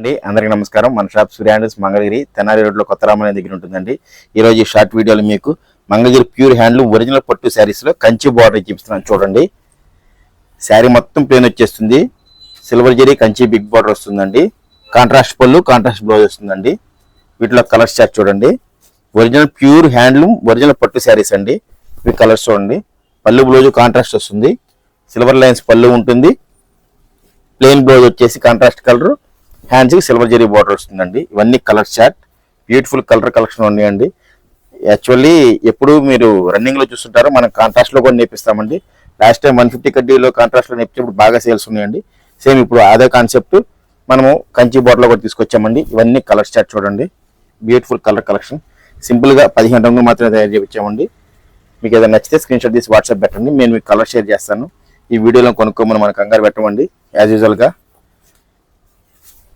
అండి అందరికీ నమస్కారం. మన షాప్ సూర్య హ్యాండ్లూమ్స్ మంగళగిరి తెనాలి రోడ్లో కొత్త రామాలయం దగ్గర ఉంటుందండి. ఈరోజు ఈ షార్ట్ వీడియోలో మీకు మంగళగిరి ప్యూర్ హ్యాండ్లూమ్ ఒరిజినల్ పట్టు శారీస్లో కంచి బార్డర్ చూపిస్తున్నాను. చూడండి, శారీ మొత్తం ప్లేన్ వచ్చేస్తుంది. Silver zari Kanchi big border వస్తుందండి. కాంట్రాస్ట్ పళ్ళు, కాంట్రాస్ట్ బ్లౌజ్ వస్తుందండి. వీటిలో కలర్స్ చార్ట్ చూడండి. ఒరిజినల్ ప్యూర్ హ్యాండ్లూమ్ ఒరిజినల్ పట్టు శారీస్ అండి. ఇవి కలర్స్ చూడండి. పళ్ళు బ్లౌజ్ కాంట్రాస్ట్ వస్తుంది. సిల్వర్ లైన్స్ పళ్ళు ఉంటుంది. ప్లెయిన్ బ్లౌజ్ వచ్చేసి కాంట్రాస్ట్ కలర్, హ్యాండ్స్కి సిల్వర్ జరీ బార్డర్ వస్తుందండి. ఇవన్నీ colour chart, beautiful colour collection ఉన్నాయండి. యాక్చువల్లీ ఎప్పుడు మీరు రన్నింగ్లో చూస్తుంటారో మనం కాంట్రాస్ట్లో కూడా నేర్పిస్తామండి. లాస్ట్ టైం 150 కడ్డీలో కాంట్రాస్ట్లో నేర్పించినప్పుడు బాగా సేల్స్ ఉన్నాయండి. సేమ్ ఇప్పుడు అదే కాన్సెప్ట్ మనము కంచి బార్డర్లో కూడా తీసుకొచ్చామండి. ఇవన్నీ కలర్ చార్ట్ చూడండి. Beautiful colour collection. సింపుల్గా 15 రంగులు మాత్రమే తయారు చేయించామండి. మీకు ఏదైనా నచ్చితే స్క్రీన్ షాట్ తీసి వాట్సాప్ పెట్టండి, నేను మీకు కలర్ షేర్ చేస్తాను. ఈ వీడియోలో కొనుక్కోమని మన కంగారు పెట్టమండి. యాజ్ యూజువల్గా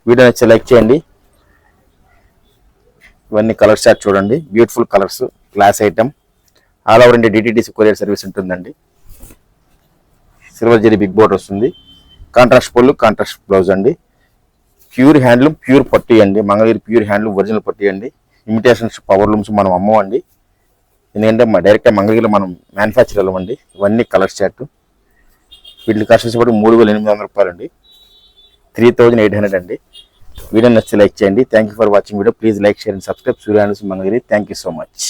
వీడియో నచ్చితే లైక్ చేయండి. ఇవన్నీ కలర్ చార్ట్ చూడండి. Beautiful colours, class item. All over India DTDC courier service ఉంటుందండి. సిల్వర్ జరీ బిగ్ బోర్డర్ వస్తుంది. కాంట్రాస్ట్ పళ్ళు, కాంట్రాస్ట్ బ్లౌజ్ అండి. ప్యూర్ హ్యాండ్లూమ్, ప్యూర్ పట్టు అండి. మంగళగిరి ప్యూర్ హ్యాండ్లూమ్ ఒరిజినల్ పట్టు అండి. ఇమిటేషన్స్, పవర్ లూమ్స్ మనం అమ్మవండి. ఎందుకంటే డైరెక్ట్గా మంగళగిరిలో మనం మ్యానుఫ్యాక్చర్ అవ్వమండి. ఇవన్నీ కలర్ చార్ట్. వీటి కాస్ట్ వచ్చేప్పటి 3,800 రూపాయలు అండి. 3,800 అండి. వీడియో నచ్చితే లైక్ చేయండి. Thank you for watching video. Please like, share and subscribe Surya handlooms Mangalagiri. Thank you so much.